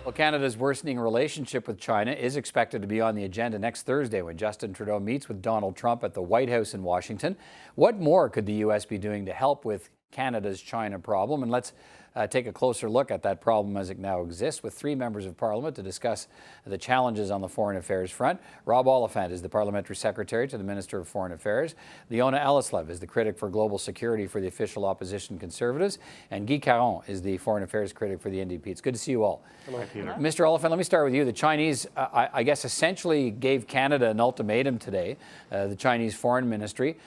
Well, Canada's worsening relationship with China is expected to be on the agenda next Thursday when Justin Trudeau meets with Donald Trump at the White House in Washington. What more could the U.S. be doing to help with Canada's China problem? And let's take a closer look at that problem as it now exists with three members of Parliament to discuss the challenges on the foreign affairs front. Rob Oliphant is the Parliamentary Secretary to the Minister of Foreign Affairs. Leona Alleslev is the critic for global security for the official opposition Conservatives. And Guy Caron is the foreign affairs critic for the NDP. It's good to see you all. Hello, Peter. Mr. Oliphant, let me start with you. The Chinese, I guess, essentially gave Canada an ultimatum today, the Chinese Foreign Ministry.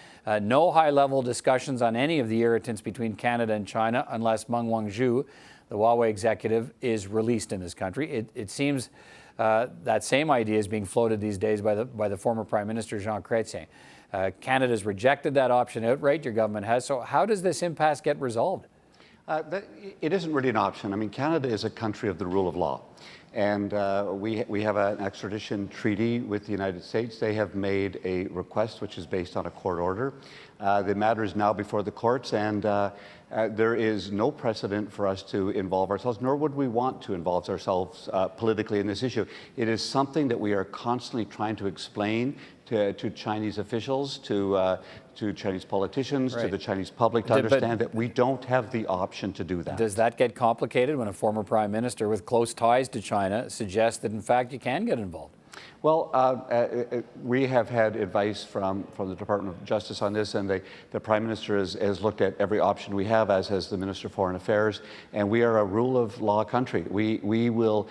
No high-level discussions on any of the irritants between Canada and China unless Meng Wanzhou, the Huawei executive, is released in this country. It seems that same idea is being floated these days by the former Prime Minister Jean Chrétien. Canada's rejected that option outright. Your government has. So how does this impasse get resolved? It isn't really an option. I mean, Canada is a country of the rule of law. And we have an extradition treaty with the United States. They have made a request which is based on a court order. The matter is now before the courts, and there is no precedent for us to involve ourselves, nor would we want to involve ourselves politically in this issue. It is something that we are constantly trying to explain to Chinese officials, to Chinese politicians, to the Chinese public, to understand that we don't have the option to do that. Does that get complicated when a former Prime Minister with close ties to China suggests that, in fact, you can get involved? Well, we have had advice from the Department of Justice on this, and the Prime Minister has looked at every option we have, as has the Minister of Foreign Affairs, and we are a rule of law country. We will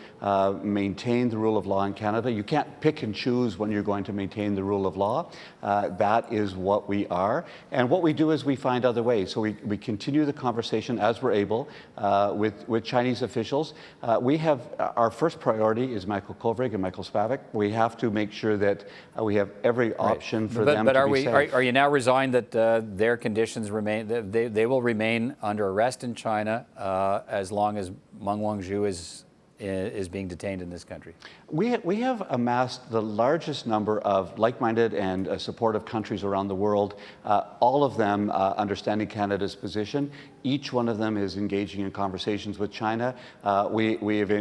maintain the rule of law in Canada. You can't pick and choose when you're going to maintain the rule of law. That is what we are. And what we do is we find other ways. So we continue the conversation as we're able with Chinese officials. We have, our first priority is Michael Kovrig and Michael Spavak. We have to make sure that we have every option for them to be safe. But are you now resigned that their conditions remain, they will remain under arrest in China as long as Meng Wanzhou is being detained in this country? We have amassed the largest number of like-minded and supportive countries around the world, all of them understanding Canada's position. Each one of them is engaging in conversations with China. We have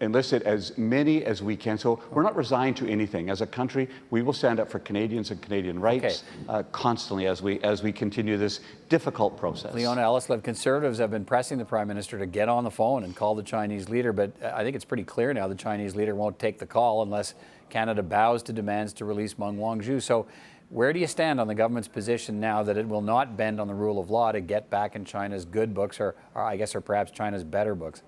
enlisted as many as we can. So we're not resigned to anything. As a country, we will stand up for Canadians and Canadian rights constantly as we continue this difficult process. Leona Alleslev, Conservatives have been pressing the Prime Minister to get on the phone and call the Chinese leader, but I think it's pretty clear now the Chinese leader won't take the call unless Canada bows to demands to release Meng Wanzhou. So where do you stand on the government's position now that it will not bend on the rule of law to get back in China's good books, or perhaps China's better books?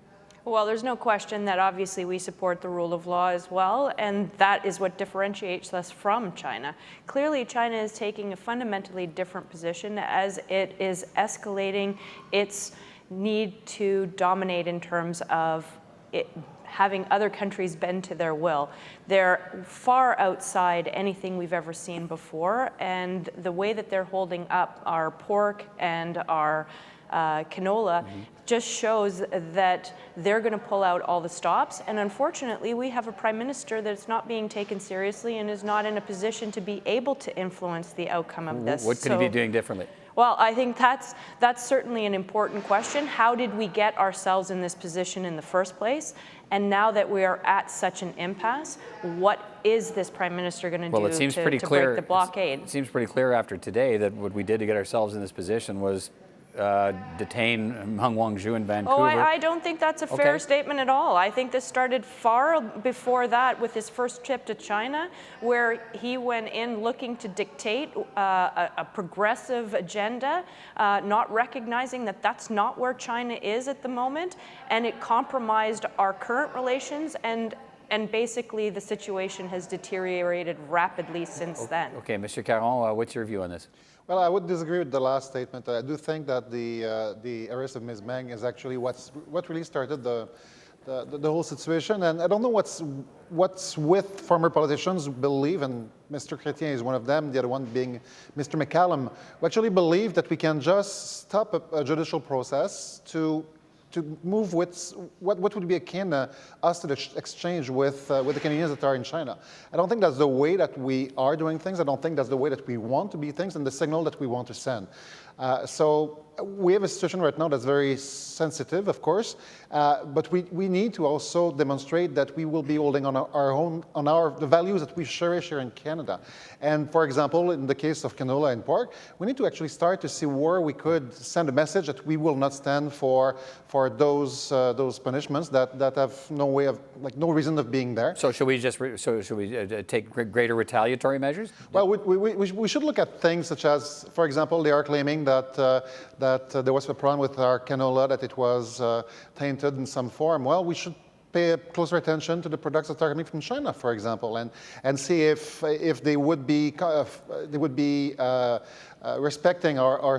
Well, there's no question that obviously we support the rule of law as well, and that is what differentiates us from China. Clearly, China is taking a fundamentally different position as it is escalating its need to dominate in terms of having other countries bend to their will. They're far outside anything we've ever seen before, and the way that they're holding up our pork and our canola just shows that they're going to pull out all the stops. And unfortunately, we have a Prime Minister that's not being taken seriously and is not in a position to be able to influence the outcome of this. What could he be doing differently? Well, I think that's certainly an important question. How did we get ourselves in this position in the first place? And now that we are at such an impasse, what is this Prime Minister going to do to break the blockade? It seems pretty clear after today that what we did to get ourselves in this position was detain Meng Wanzhou in Vancouver. Oh, I don't think that's a fair statement at all. I think this started far before that with his first trip to China, where he went in looking to dictate a progressive agenda, not recognizing that that's not where China is at the moment, and it compromised our current relations, and basically the situation has deteriorated rapidly since then. Okay, Mr. Caron, what's your view on this? Well, I would disagree with the last statement. I do think that the arrest of Ms. Meng is actually what really started the whole situation. And I don't know what's with former politicians who believe, and Mr. Chrétien is one of them, the other one being Mr. McCallum, who actually believe that we can just stop a judicial process to move with what would be akin us to the exchange with the Canadians that are in China. I don't think that's the way that we are doing things. I don't think that's the way that we want to be things and the signal that we want to send. So we have a situation right now that's very sensitive, of course, but we need to also demonstrate that we will be holding on the values that we cherish here in Canada. And for example, in the case of canola and pork, we need to actually start to see where we could send a message that we will not stand for those punishments that have no way of, like, no reason of being there. So should we take greater retaliatory measures? Well, we should look at things such as, for example, they are claiming that there was a problem with our canola, that it was tainted in some form. Well, we should pay closer attention to the products that are coming from China, for example, and see if they would be respecting our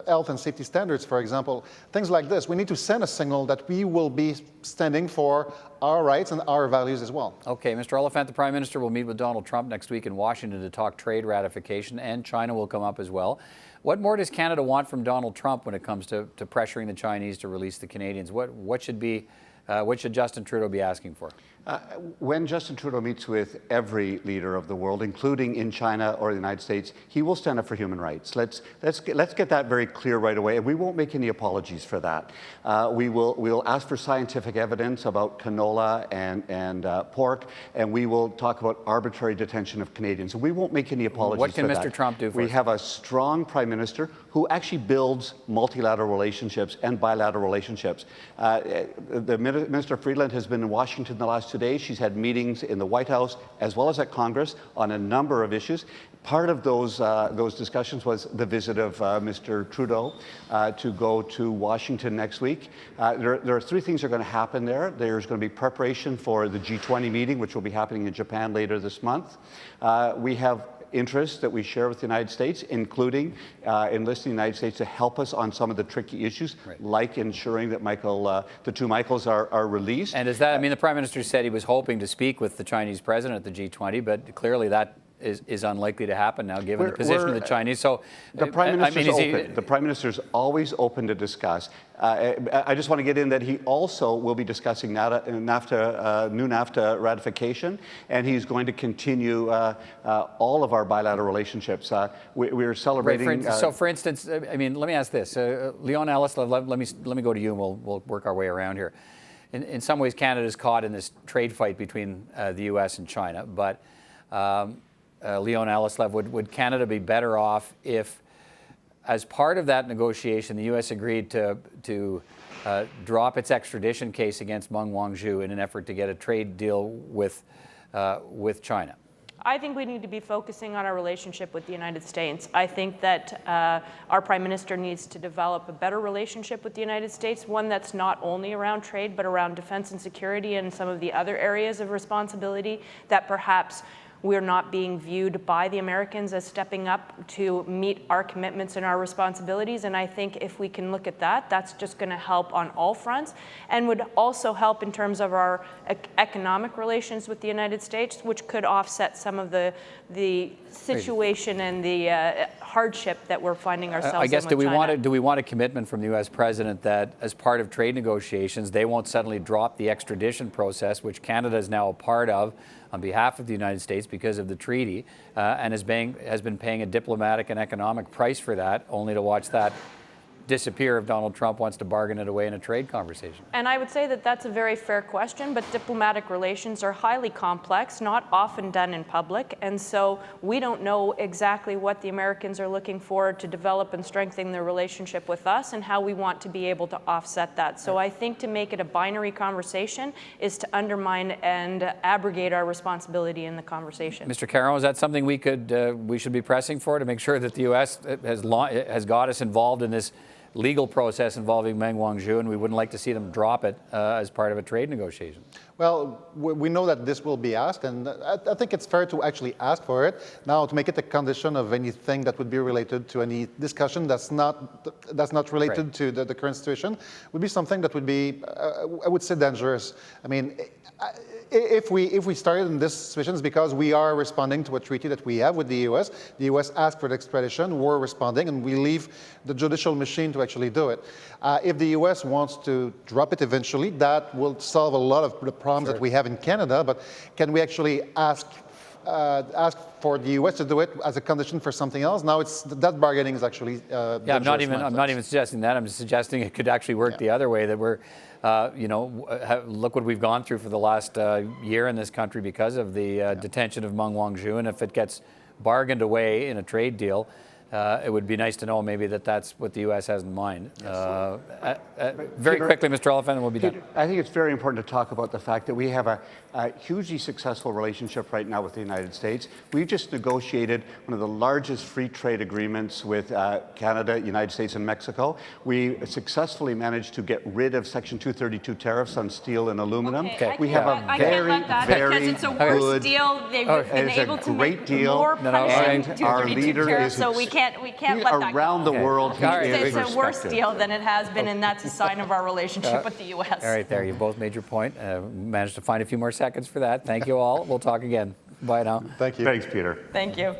health and safety standards, for example. Things like this. We need to send a signal that we will be standing for our rights and our values as well. Okay, Mr. Oliphant, the Prime Minister will meet with Donald Trump next week in Washington to talk trade ratification, and China will come up as well. What more does Canada want from Donald Trump when it comes to pressuring the Chinese to release the Canadians? What should Justin Trudeau be asking for? When Justin Trudeau meets with every leader of the world, including in China or the United States, he will stand up for human rights. Let's get that very clear right away, and we won't make any apologies for that. We'll ask for scientific evidence about canola and pork, and we will talk about arbitrary detention of Canadians. And we won't make any apologies for that. What can Mr. Trump do for us? We have a strong Prime Minister who actually builds multilateral relationships and bilateral relationships. The Minister Freeland has been in Washington the last 2 days. She's had meetings in the White House as well as at Congress on a number of issues. Part of those discussions was the visit of Mr. Trudeau to go to Washington next week. There are three things that are going to happen there. There's going to be preparation for the G20 meeting, which will be happening in Japan later this month. We have interests that we share with the United States, including enlisting the United States to help us on some of the tricky issues, like ensuring that the two Michaels are released. And is that, I mean, the Prime Minister said he was hoping to speak with the Chinese president at the G20, but clearly that is unlikely to happen now, given the position of the Chinese. So the Prime Minister's open. The Prime Minister's always open to discuss. I just want to get in that he also will be discussing new NAFTA ratification, and he's going to continue all of our bilateral relationships. We're celebrating. So, for instance, I mean, let me ask this: Leona Alleslev, let me go to you, and we'll work our way around here. In some ways, Canada is caught in this trade fight between the U.S. and China, but Leona Alleslev, would Canada be better off if, as part of that negotiation, the U.S. agreed to drop its extradition case against Meng Wanzhou in an effort to get a trade deal with China? I think we need to be focusing on our relationship with the United States. I think that our Prime Minister needs to develop a better relationship with the United States, one that's not only around trade, but around defense and security and some of the other areas of responsibility that perhaps we're not being viewed by the Americans as stepping up to meet our commitments and our responsibilities. And I think if we can look at that, that's just going to help on all fronts, and would also help in terms of our economic relations with the United States, which could offset some of the situation and the hardship that we're finding ourselves in with China. I guess, do we want a commitment from the U.S. president that, as part of trade negotiations, they won't suddenly drop the extradition process, which Canada is now a part of on behalf of the United States because of the treaty, and has been paying a diplomatic and economic price for that, only to watch that disappear if Donald Trump wants to bargain it away in a trade conversation? And I would say that that's a very fair question, but diplomatic relations are highly complex, not often done in public, and so we don't know exactly what the Americans are looking for to develop and strengthen their relationship with us and how we want to be able to offset that. So I think to make it a binary conversation is to undermine and abrogate our responsibility in the conversation. Mr. Caron, is that something we should be pressing for to make sure that the U.S. has got us involved in this legal process involving Meng Wanzhou, and we wouldn't like to see them drop it as part of a trade negotiation? Well, we know that this will be asked, and I think it's fair to actually ask for it. Now, to make it a condition of anything that would be related to any discussion that's not related to the current situation would be something that would be, I would say, dangerous. I mean, if we started in this situation, it's because we are responding to a treaty that we have with the U.S. The U.S. asked for the extradition, we're responding, and we leave the judicial machine to actually do it. If the U.S. wants to drop it eventually, that will solve a lot of the problems that we have in Canada, but can we actually ask asked for the U.S. to do it as a condition for something else. Now that bargaining is actually yeah. I'm not even suggesting that. I'm suggesting it could actually work the other way. That we're, look what we've gone through for the last year in this country because of the detention of Meng Wanzhou, and if it gets bargained away in a trade deal, it would be nice to know maybe that's what the U.S. has in mind. Very quickly, Mr. Oliphant, and we'll be done. I think it's very important to talk about the fact that we have a hugely successful relationship right now with the United States. We've just negotiated one of the largest free trade agreements with Canada, United States, and Mexico. We successfully managed to get rid of Section 232 tariffs on steel and aluminum. Okay. We have a very, because it's a worse deal. They've been able to make more punishing 232 tariffs, so we can't let that go. Around the world, It's a worse deal than it has been, and that's a sign of our relationship with the U.S. All right, there. You both made your point. Managed to find a few more seconds for that. Thank you all. We'll talk again. Bye now. Thank you. Thanks, Peter. Thank you.